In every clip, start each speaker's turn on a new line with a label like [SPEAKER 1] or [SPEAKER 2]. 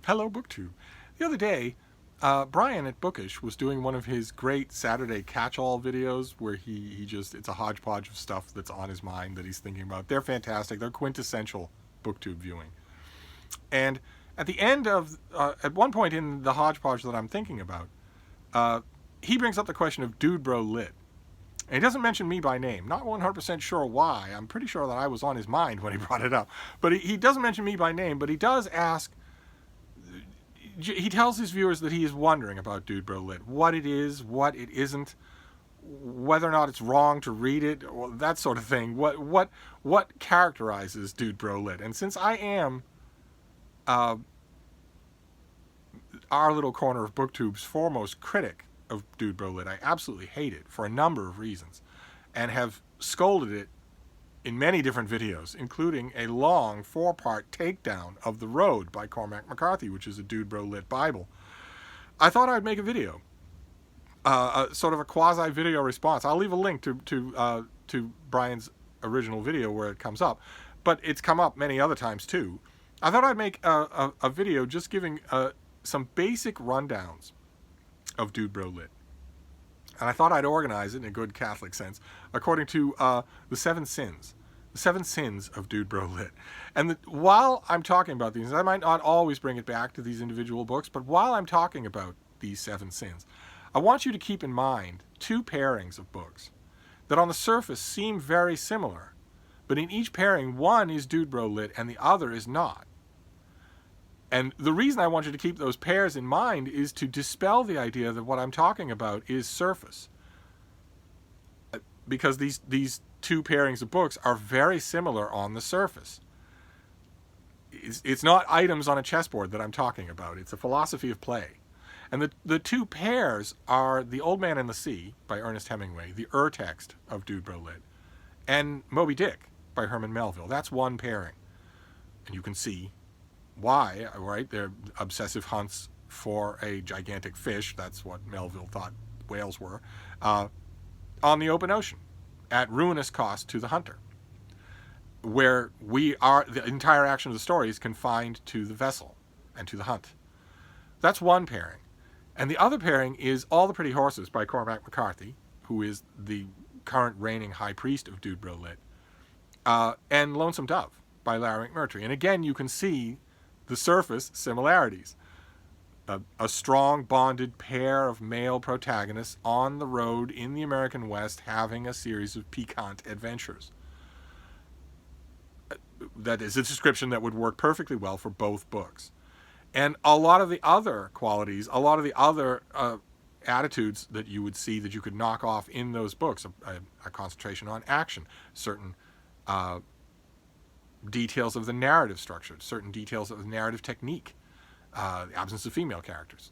[SPEAKER 1] Hello, BookTube. The other day, Brian at Bookish was doing one of his great Saturday catch-all videos where he just, it's a hodgepodge of stuff that's on his mind that he's thinking about. They're fantastic. They're quintessential BookTube viewing. And at the end of, at one point in the hodgepodge that I'm thinking about, he brings up the question of Dudebro lit. And he doesn't mention me by name. Not 100% sure why. I'm pretty sure that I was on his mind when he brought it up. But he doesn't mention me by name, but he does ask, he tells his viewers that he is wondering about Dudebro lit. What it is, what it isn't, whether or not it's wrong to read it, or that sort of thing. What characterizes Dudebro lit? And since I am our little corner of BookTube's foremost critic of Dudebro lit, I absolutely hate it for a number of reasons, and have scolded it in many different videos, including a long 4-part takedown of The Road by Cormac McCarthy, which is a Dudebro lit Bible. I thought I'd make a video, sort of a quasi-video response. I'll leave a link to Brian's original video where it comes up, but it's come up many other times too. I thought I'd make a video just giving some basic rundowns of Dudebro lit. And I thought I'd organize it in a good Catholic sense according to the 7 sins. The 7 sins of Dudebro lit. And while I'm talking about these, I might not always bring it back to these individual books, but while I'm talking about these 7 sins, I want you to keep in mind 2 pairings of books that on the surface seem very similar, but in each pairing, one is Dudebro lit and the other is not. And the reason I want you to keep those pairs in mind is to dispel the idea that what I'm talking about is surface. Because these 2 pairings of books are very similar on the surface. It's not items on a chessboard that I'm talking about. It's a philosophy of play. And the 2 pairs are The Old Man and the Sea by Ernest Hemingway, the urtext of Dudebro lit, and Moby Dick by Herman Melville. That's one pairing. And you can see why, right? They're obsessive hunts for a gigantic fish. That's what Melville thought whales were. On the open ocean, at ruinous cost to the hunter, where the entire action of the story is confined to the vessel and to the hunt. That's one pairing. And the other pairing is All the Pretty Horses by Cormac McCarthy, who is the current reigning high priest of Dudebro lit, and Lonesome Dove by Larry McMurtry. And again, you can see the surface similarities. A strong bonded pair of male protagonists on the road in the American West having a series of piquant adventures. That is a description that would work perfectly well for both books. And a lot of the other qualities, a lot of the other attitudes that you would see that you could knock off in those books, a concentration on action, certain details of the narrative structure, certain details of the narrative technique, the absence of female characters,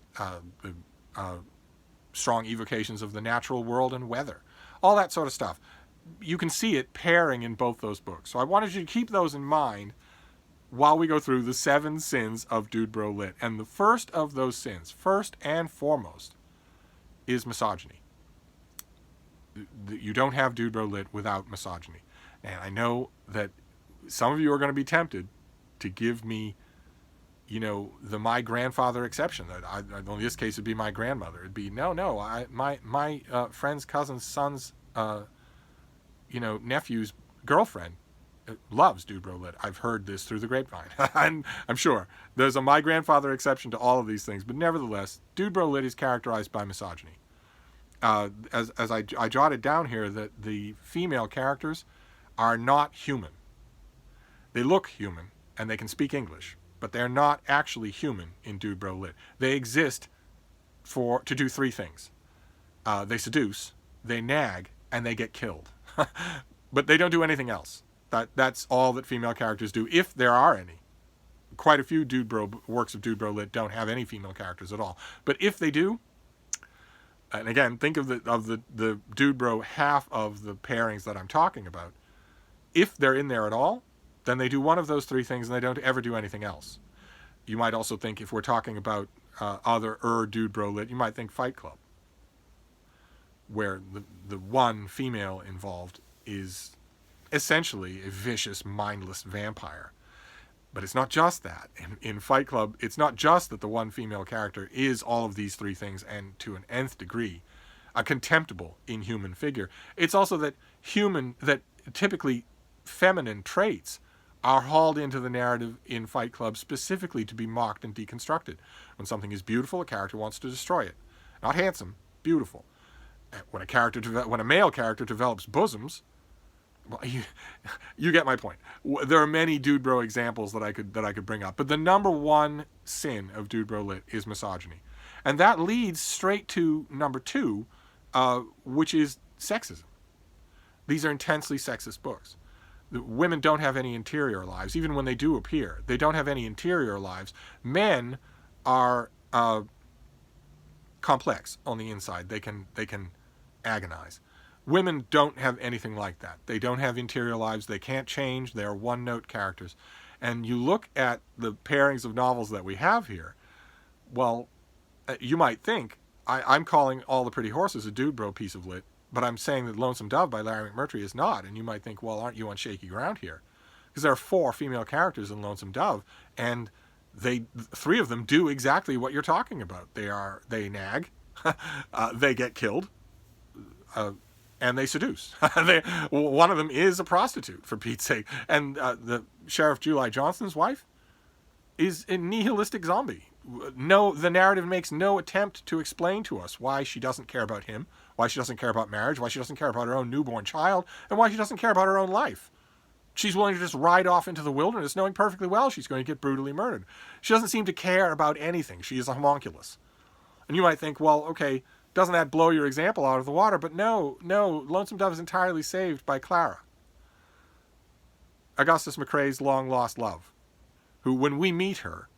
[SPEAKER 1] strong evocations of the natural world and weather, all that sort of stuff. You can see it pairing in both those books. So I wanted you to keep those in mind while we go through the 7 sins of Dudebro lit. And the first of those sins, first and foremost, is misogyny. You don't have Dudebro lit without misogyny. And I know that some of you are going to be tempted to give me, the my grandfather exception. In this case, it'd be my grandmother. It'd be, my friend's cousin's son's, nephew's girlfriend loves Dudebro lit. I've heard this through the grapevine. I'm sure. There's a my grandfather exception to all of these things, but nevertheless, Dudebro lit is characterized by misogyny. As I jotted down here, that the female characters are not human. They look human, and they can speak English, but they're not actually human in Dudebro lit. They exist to do 3 things. They seduce, they nag, and they get killed. But they don't do anything else. That's all that female characters do, if there are any. Quite a few works of Dudebro lit don't have any female characters at all. But if they do, and again, think of the Dudebro half of the pairings that I'm talking about, if they're in there at all, then they do one of those 3 things and they don't ever do anything else. You might also think, if we're talking about other Dudebro lit, you might think Fight Club, where the one female involved is essentially a vicious, mindless vampire. But it's not just that. In Fight Club, it's not just that the one female character is all of these three things and to an nth degree a contemptible, inhuman figure. It's also that typically feminine traits are hauled into the narrative in Fight Club specifically to be mocked and deconstructed. When something is beautiful, a character wants to destroy it. Not handsome, beautiful. When a male character develops bosoms, well, you get my point. There are many Dudebro examples that I could bring up, but the number one sin of Dudebro Lit is misogyny, and that leads straight to number two, which is sexism. These are intensely sexist books. The women don't have any interior lives, even when they do appear. They don't have any interior lives. Men are complex on the inside. They can agonize. Women don't have anything like that. They don't have interior lives. They can't change. They are one-note characters. And you look at the pairings of novels that we have here, well, you might think, I'm calling All the Pretty Horses a Dudebro piece of lit, but I'm saying that Lonesome Dove by Larry McMurtry is not. And you might think, well, aren't you on shaky ground here? Because there are 4 female characters in Lonesome Dove, and 3 of them do exactly what you're talking about. They nag, they get killed, and they seduce. One of them is a prostitute, for Pete's sake. And the Sheriff July Johnston's wife is a nihilistic zombie. No, the narrative makes no attempt to explain to us why she doesn't care about him, why she doesn't care about marriage, why she doesn't care about her own newborn child, and why she doesn't care about her own life. She's willing to just ride off into the wilderness knowing perfectly well she's going to get brutally murdered. She doesn't seem to care about anything. She is a homunculus. And you might think, well, okay, doesn't that blow your example out of the water? But no, Lonesome Dove is entirely saved by Clara, Augustus McCrae's long-lost love, who, when we meet her,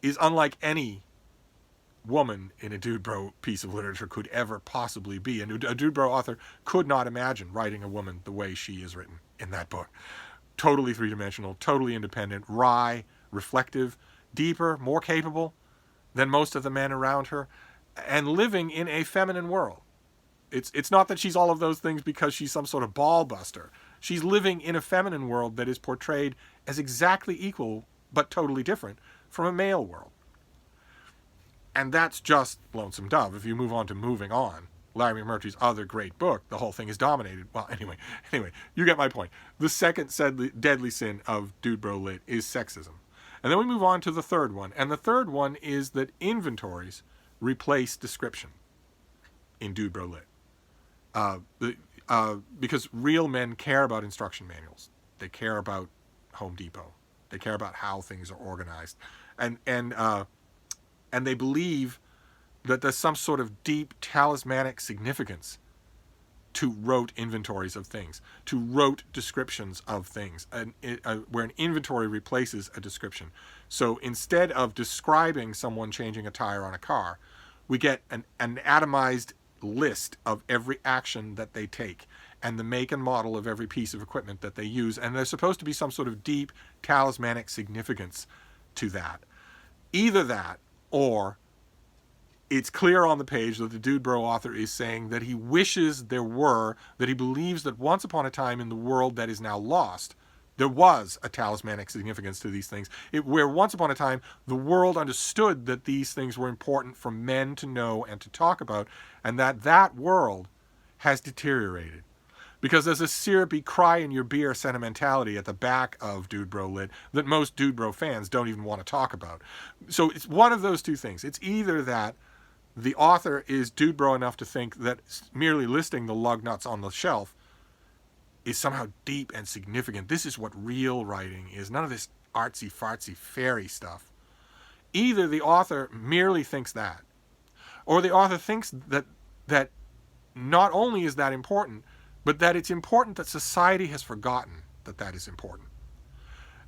[SPEAKER 1] is unlike any woman in a Dudebro piece of literature could ever possibly be. And a Dudebro author could not imagine writing a woman the way she is written in that book. Totally three-dimensional, totally independent, wry, reflective, deeper, more capable than most of the men around her, and living in a feminine world. It's not that she's all of those things because she's some sort of ball buster. She's living in a feminine world that is portrayed as exactly equal but totally different from a male world. And that's just Lonesome Dove. If you move on to Moving On, Larry McMurtry's other great book, the whole thing is dominated. Well, anyway, you get my point. The second deadly sin of Dudebro Lit is sexism. And then we move on to the third one. And the third one is that inventories replace description in Dudebro Lit. Because real men care about instruction manuals. They care about Home Depot. They care about how things are organized. And they believe that there's some sort of deep talismanic significance to rote inventories of things, to rote descriptions of things, where an inventory replaces a description. So instead of describing someone changing a tire on a car, we get an atomized list of every action that they take and the make and model of every piece of equipment that they use. And there's supposed to be some sort of deep talismanic significance to that. Either that, or it's clear on the page that the Dudebro author is saying that he wishes there were, that he believes that once upon a time in the world that is now lost, there was a talismanic significance to these things, where once upon a time the world understood that these things were important for men to know and to talk about, and that world has deteriorated. Because there's a syrupy cry in your beer sentimentality at the back of Dudebro Lit that most Dudebro fans don't even want to talk about. So it's one of those two things. It's either that the author is Dudebro enough to think that merely listing the lug nuts on the shelf is somehow deep and significant. This is what real writing is. None of this artsy-fartsy fairy stuff. Either the author merely thinks that, or the author thinks that not only is that important, but that it's important that society has forgotten that is important.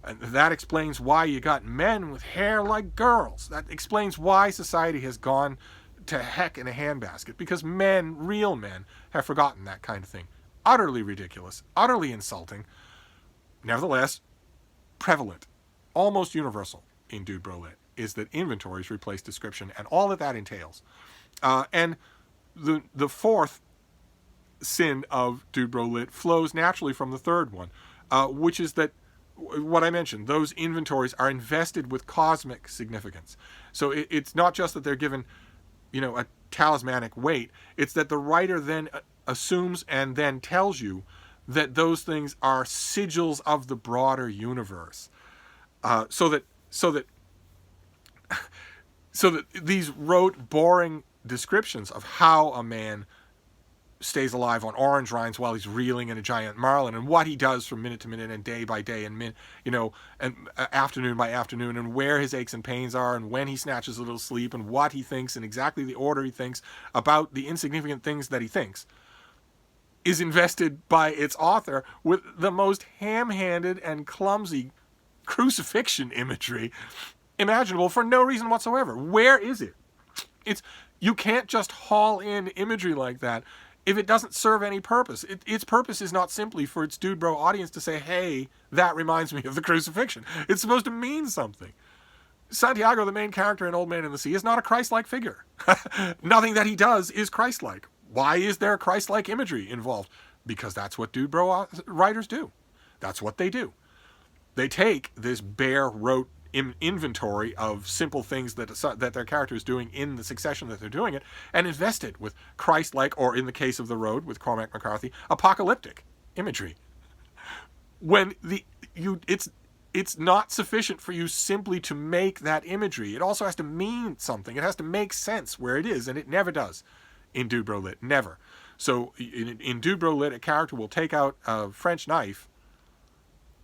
[SPEAKER 1] And that explains why you got men with hair like girls. That explains why society has gone to heck in a handbasket, because men, real men, have forgotten that kind of thing. Utterly ridiculous, utterly insulting, nevertheless prevalent, almost universal in Dudebro Lit, is that inventories replace description and all that entails. And the fourth sin of Dudebro Lit flows naturally from the third one, which is that what I mentioned, those inventories are invested with cosmic significance. So it's not just that they're given, a talismanic weight. It's that the writer then assumes and then tells you that those things are sigils of the broader universe. So that these rote, boring descriptions of how a man stays alive on orange rinds while he's reeling in a giant marlin, and what he does from minute to minute and day by day and afternoon by afternoon, and where his aches and pains are, and when he snatches a little sleep, and what he thinks in exactly the order he thinks about the insignificant things that he thinks, is invested by its author with the most ham-handed and clumsy crucifixion imagery imaginable for no reason whatsoever. Where is it? You can't just haul in imagery like that if it doesn't serve any purpose. Its purpose is not simply for its Dudebro audience to say, hey, that reminds me of the crucifixion. It's supposed to mean something. Santiago, the main character in Old Man in the Sea, is not a Christ-like figure. Nothing that he does is Christ-like. Why is there Christ-like imagery involved? Because that's what Dudebro writers do. That's what they do. They take this bare, rote inventory of simple things that their character is doing in the succession that they're doing it, and invest it with Christ-like, or in the case of The Road with Cormac McCarthy, apocalyptic imagery. When it's not sufficient for you simply to make that imagery. It also has to mean something. It has to make sense where it is, and it never does in Dudebro Lit. Never. So in Dudebro Lit, a character will take out a French knife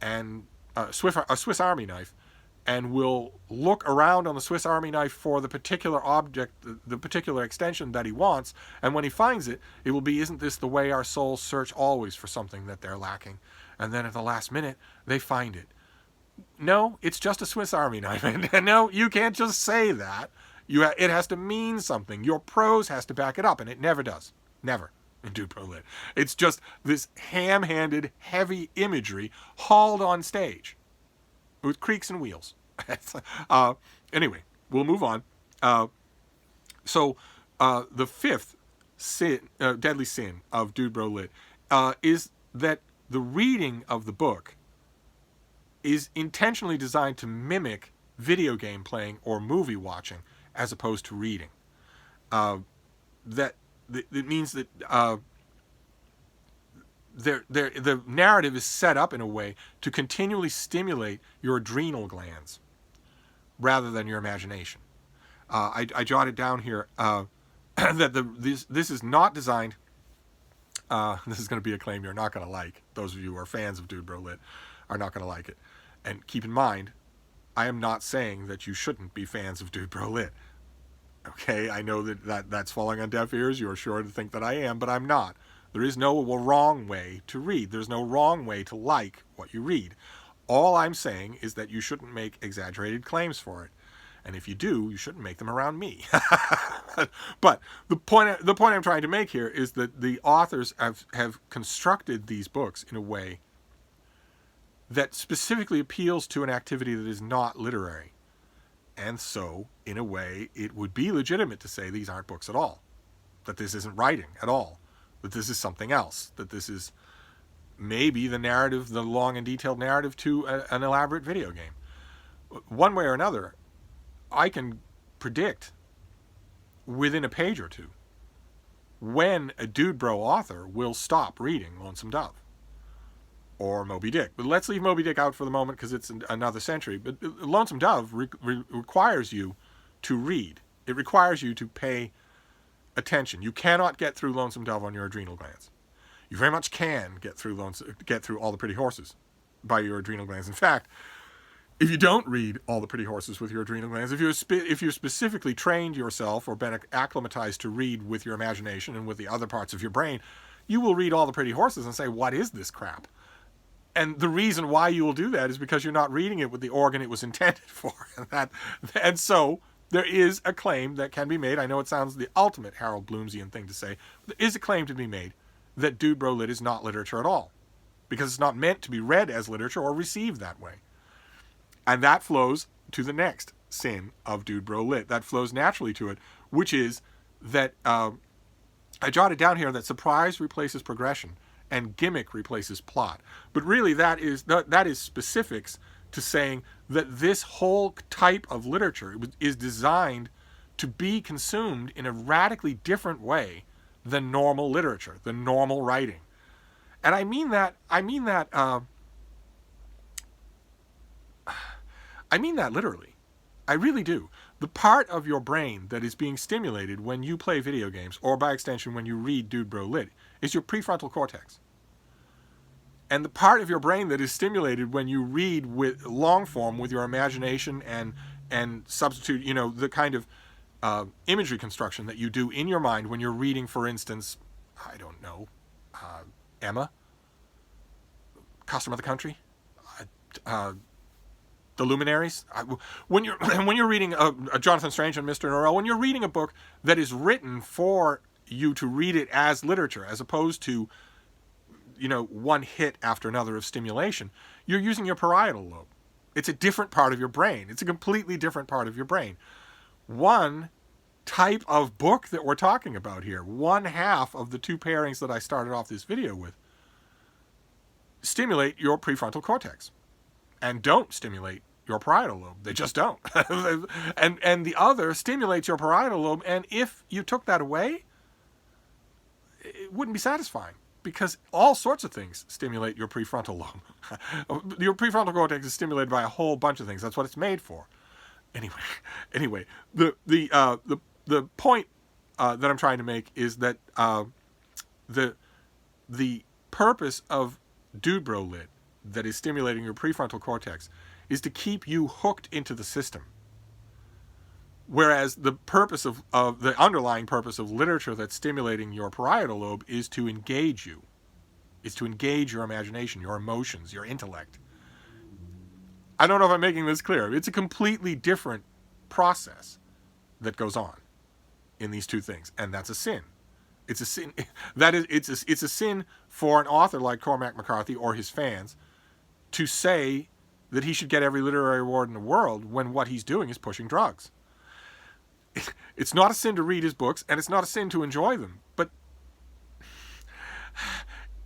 [SPEAKER 1] and a Swiss Army knife, and will look around on the Swiss Army knife for the particular object, the particular extension that he wants, and when he finds it, it will be, isn't this the way our souls search always for something that they're lacking? And then at the last minute, they find it. No, it's just a Swiss Army knife. And no, you can't just say that. It has to mean something. Your prose has to back it up, and it never does. Never in Dudebro Lit. It's just this ham-handed, heavy imagery hauled on stage with creaks and wheels. Anyway, we'll move on. So the fifth sin, deadly sin of Dudebro Lit is that the reading of the book is intentionally designed to mimic video game playing or movie watching as opposed to reading. It means that the narrative is set up in a way to continually stimulate your adrenal glands rather than your imagination. I jotted down here that this is not designed. This is going to be a claim you're not going to like. Those of you who are fans of Dudebro Lit are not going to like it. And keep in mind, I am not saying that you shouldn't be fans of Dudebro Lit. Okay, I know that's falling on deaf ears. You're sure to think that I am, but I'm not. There is no wrong way to read. There's no wrong way to like what you read. All I'm saying is that you shouldn't make exaggerated claims for it. And if you do, you shouldn't make them around me. But the point I'm trying to make here is that the authors have constructed these books in a way that specifically appeals to an activity that is not literary. And so, in a way, it would be legitimate to say these aren't books at all. That this isn't writing at all. That this is something else. That this is maybe the narrative, the long and detailed narrative to an elaborate video game. One way or another, I can predict within a page or two when a Dudebro author will stop reading Lonesome Dove or Moby Dick. But let's leave Moby Dick out for the moment because it's another century. But Lonesome Dove requires you to read. It requires you to pay attention. You cannot get through Lonesome Dove on your adrenal glands. You very much can get through All the Pretty Horses by your adrenal glands. In fact, if you don't read All the Pretty Horses with your adrenal glands, if you specifically trained yourself or been acclimatized to read with your imagination and with the other parts of your brain, you will read All the Pretty Horses and say, what is this crap? And the reason why you will do that is because you're not reading it with the organ it was intended for. And so there is a claim that can be made. I know it sounds the ultimate Harold Bloomsian thing to say. But there is a claim to be made that Dudebro Lit is not literature at all. Because it's not meant to be read as literature or received that way. And that flows to the next sin of Dudebro Lit. That flows naturally to it, which is that I jotted down here that surprise replaces progression and gimmick replaces plot. But really that is specifics to saying that this whole type of literature is designed to be consumed in a radically different way than normal literature, than normal writing. And I mean that literally. I really do. The part of your brain that is being stimulated when you play video games, or by extension when you read Dudebro Lit, is your prefrontal cortex. And the part of your brain that is stimulated when you read with long form with your imagination and substitute, the kind of imagery construction that you do in your mind when you're reading, for instance, I don't know, Emma, Custom of the Country, The Luminaries. When you're reading a Jonathan Strange and Mr. Norrell, when you're reading a book that is written for you to read it as literature, as opposed to, one hit after another of stimulation, you're using your parietal lobe. It's a different part of your brain. It's a completely different part of your brain. One type of book that we're talking about here, one half of the two pairings that I started off this video with, stimulate your prefrontal cortex and don't stimulate your parietal lobe. They just don't. and the other stimulates your parietal lobe, and if you took that away, it wouldn't be satisfying, because all sorts of things stimulate your prefrontal lobe. Your prefrontal cortex is stimulated by a whole bunch of things. That's what it's made for. Anyway, the point that I'm trying to make is that the purpose of Dudebro Lit, that is stimulating your prefrontal cortex, is to keep you hooked into the system. Whereas the purpose of the underlying purpose of literature that's stimulating your parietal lobe is to engage you, is to engage your imagination, your emotions, your intellect. I don't know if I'm making this clear. It's a completely different process that goes on in these two things, and that's a sin. It's a sin. It's a sin for an author like Cormac McCarthy or his fans to say that he should get every literary award in the world when what he's doing is pushing drugs. It's not a sin to read his books, and it's not a sin to enjoy them, but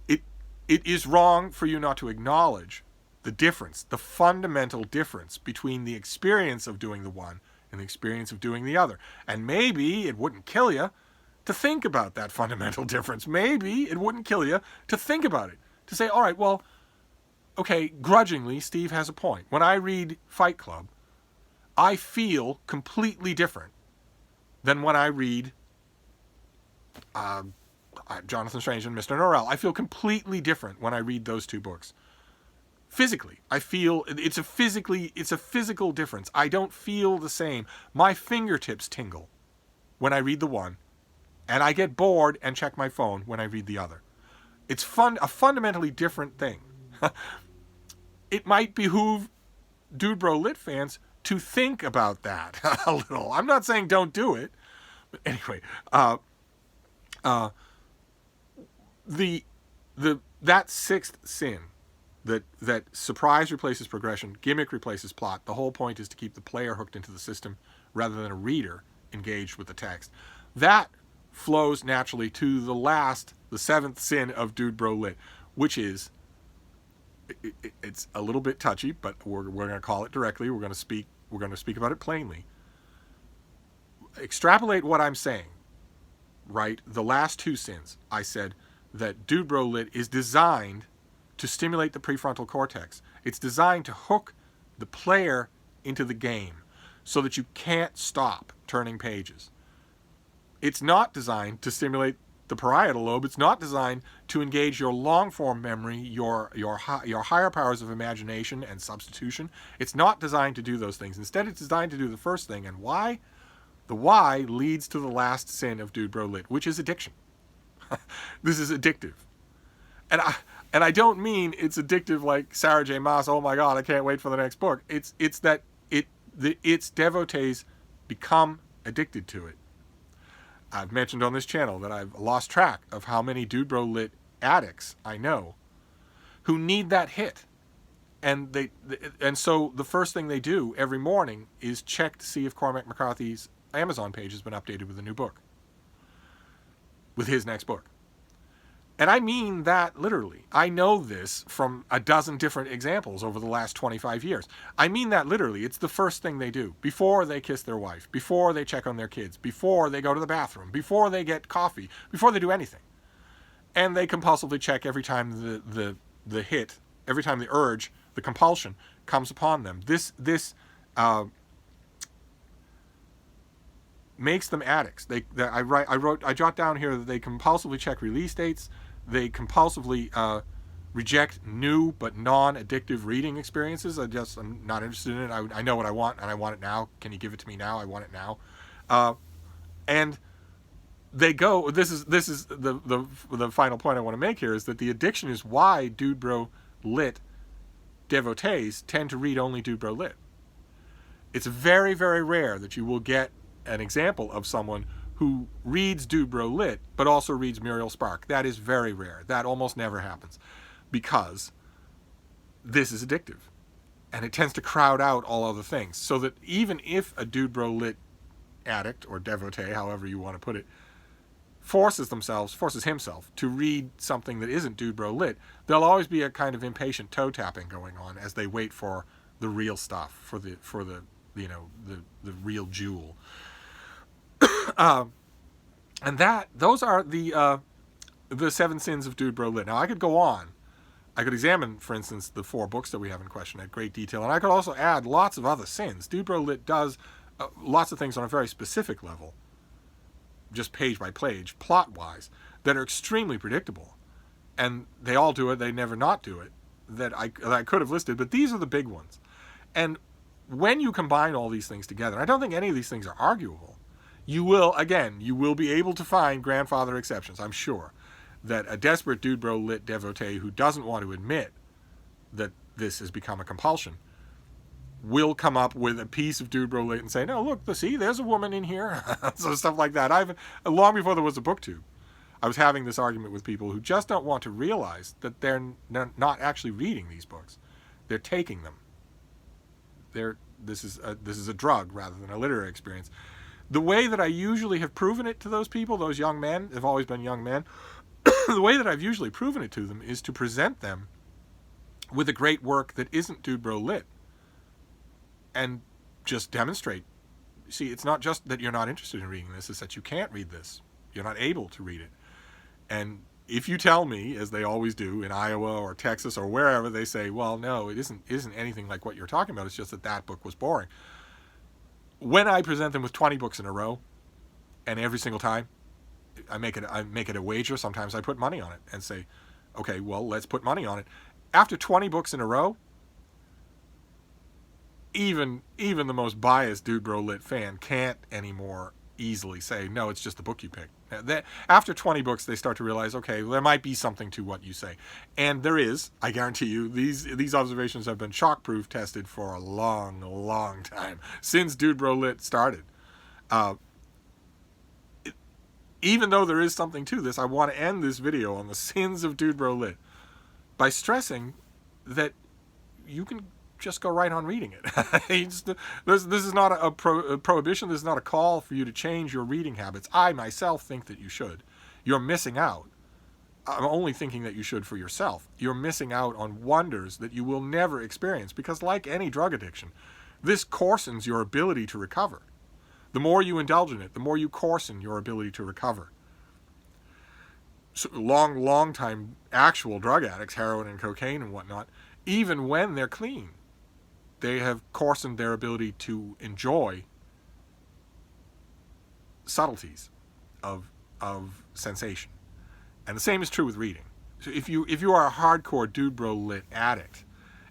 [SPEAKER 1] it is wrong for you not to acknowledge the difference, the fundamental difference between the experience of doing the one and the experience of doing the other. And maybe it wouldn't kill you to think about that fundamental difference. Maybe it wouldn't kill you to think about it, to say, all right, well, okay, grudgingly, Steve has a point. When I read Fight Club, I feel completely different than when I read Jonathan Strange and Mr. Norrell. I feel completely different when I read those two books. Physically, I feel it's a physical difference. I don't feel the same. My fingertips tingle when I read the one, and I get bored and check my phone when I read the other. It's a fundamentally different thing. It might behoove Dudebro Lit fans to think about that a little. I'm not saying don't do it, but anyway, that sixth sin, that surprise replaces progression, gimmick replaces plot. The whole point is to keep the player hooked into the system rather than a reader engaged with the text. That flows naturally to the seventh sin of Dudebro Lit, which is, it's a little bit touchy, but we're going to call it directly. We're going to speak about it plainly. Extrapolate what I'm saying, right? The last two sins, I said that Dudebro Lit is designed to stimulate the prefrontal cortex. It's designed to hook the player into the game so that you can't stop turning pages. It's not designed to stimulate the parietal lobe. It's not designed to engage your long-form memory, your higher powers of imagination and substitution. It's not designed to do those things. Instead, it's designed to do the first thing. And why? The why leads to the last sin of Dudebro Lit, which is addiction. This is addictive. And I don't mean it's addictive like Sarah J. Maas, oh my God, I can't wait for the next book. It's that its devotees become addicted to it. I've mentioned on this channel that I've lost track of how many Dudebro Lit addicts I know who need that hit. And so the first thing they do every morning is check to see if Cormac McCarthy's Amazon page has been updated with a new book, with his next book. And I mean that literally. I know this from a dozen different examples over the last 25 years. I mean that literally. It's the first thing they do before they kiss their wife, before they check on their kids, before they go to the bathroom, before they get coffee, before they do anything. And they compulsively check every time the hit, every time the urge, the compulsion comes upon them. This makes them addicts. I jot down here that they compulsively check release dates. They compulsively reject new but non-addictive reading experiences. I'm not interested in it. I know what I want, and I want it now. Can you give it to me now? I want it now. And they go. This is the final point I want to make here, is that the addiction is why Dudebro lit devotees tend to read only Dudebro lit. It's very, very rare that you will get an example of someone who reads Dudebro lit but also reads Muriel Spark. That is very rare. That almost never happens, because this is addictive and it tends to crowd out all other things. So that even if a Dudebro lit addict or devotee, however you want to put it, forces himself to read something that isn't Dudebro lit, there'll always be a kind of impatient toe tapping going on as they wait for the real stuff, for the real jewel. And those are the 7 sins of Dudebro lit. Now, I could go on. I could examine, for instance, the 4 books that we have in question at great detail, and I could also add lots of other sins. Dudebro lit does lots of things on a very specific level, just page by page, plot-wise, that are extremely predictable. And they all do it, they never not do it, that I could have listed, but these are the big ones. And when you combine all these things together, I don't think any of these things are arguable. You will be able to find grandfather exceptions, I'm sure, that a desperate Dudebro lit devotee who doesn't want to admit that this has become a compulsion will come up with a piece of Dudebro lit and say, no, look, see, there's a woman in here. So stuff like that. Long before there was a booktube, I was having this argument with people who just don't want to realize that they're not actually reading these books. They're taking them. This is a drug rather than a literary experience. The way that I usually have proven it to those people, those young men, have always been young men, the way that I've usually proven it to them is to present them with a great work that isn't Dudebro lit and just demonstrate. See, it's not just that you're not interested in reading this, it's that you can't read this. You're not able to read it. And if you tell me, as they always do in Iowa or Texas or wherever, they say, well, no, it isn't anything like what you're talking about. It's just that book was boring. When I present them with 20 books in a row, and every single time I make it a wager, sometimes I put money on it and say, okay, well, let's put money on it. After 20 books in a row, even the most biased Dudebro lit fan can't anymore easily say, no, it's just the book you picked. After 20 books, they start to realize, okay, there might be something to what you say. And there is, I guarantee you, these observations have been shock-proof tested for a long, long time, since Dudebro lit started. Even though there is something to this, I want to end this video on the sins of Dudebro lit by stressing that you can just go right on reading it. This is not a prohibition. This is not a call for you to change your reading habits. I myself think that you should. You're missing out. I'm only thinking that you should for yourself. You're missing out on wonders that you will never experience, because like any drug addiction, this coarsens your ability to recover. The more you indulge in it, the more you coarsen your ability to recover. So long time actual drug addicts, heroin and cocaine and whatnot, even when they're clean, they have coarsened their ability to enjoy subtleties of sensation. And the same is true with reading. So if you are a hardcore Dudebro lit addict,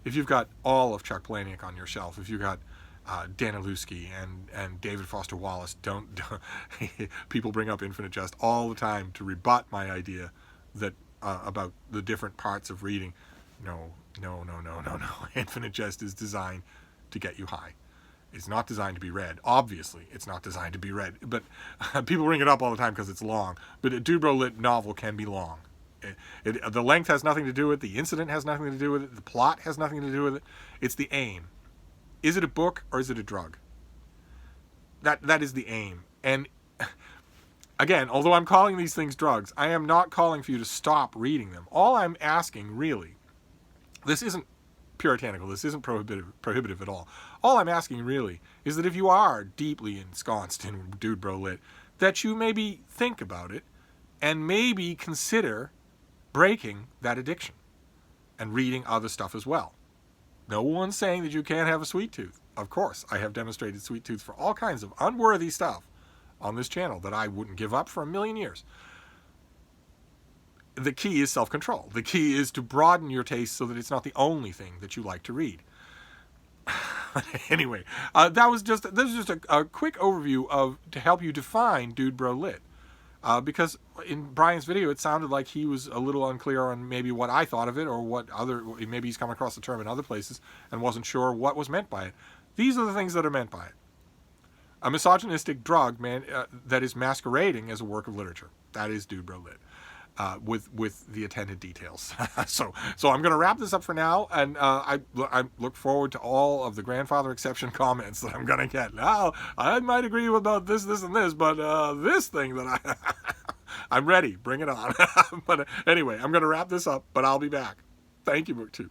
[SPEAKER 1] if you've got all of Chuck Palahniuk on your shelf, if you've got Danilewski and David Foster Wallace, don't people bring up Infinite Jest all the time to rebut my idea that about the different parts of reading. No. Infinite Jest is designed to get you high. It's not designed to be read. Obviously, it's not designed to be read. But people bring it up all the time because it's long. But a Dudebro lit novel can be long. The length has nothing to do with it. The incident has nothing to do with it. The plot has nothing to do with it. It's the aim. Is it a book or is it a drug? That is the aim. And Again, although I'm calling these things drugs, I am not calling for you to stop reading them. All I'm asking, really, this isn't puritanical, this isn't prohibitive at all. All I'm asking, really, is that if you are deeply ensconced in Dudebro lit, that you maybe think about it and maybe consider breaking that addiction and reading other stuff as well. No one's saying that you can't have a sweet tooth. Of course, I have demonstrated sweet tooth for all kinds of unworthy stuff on this channel that I wouldn't give up for a million years. The key is self-control. The key is to broaden your taste so that it's not the only thing that you like to read. Anyway, this was just a quick overview to help you define Dudebro lit. Because in Brian's video, it sounded like he was a little unclear on maybe what I thought of it, or maybe he's come across the term in other places and wasn't sure what was meant by it. These are the things that are meant by it. A misogynistic drug that is masquerading as a work of literature. That is Dudebro lit. With the attendant details. So I'm going to wrap this up for now, and I look forward to all of the grandfather exception comments that I'm going to get. Now, I might agree about this, and this, but this thing that I'm ready. Bring it on. But anyway, I'm going to wrap this up, but I'll be back. Thank you, BookTube.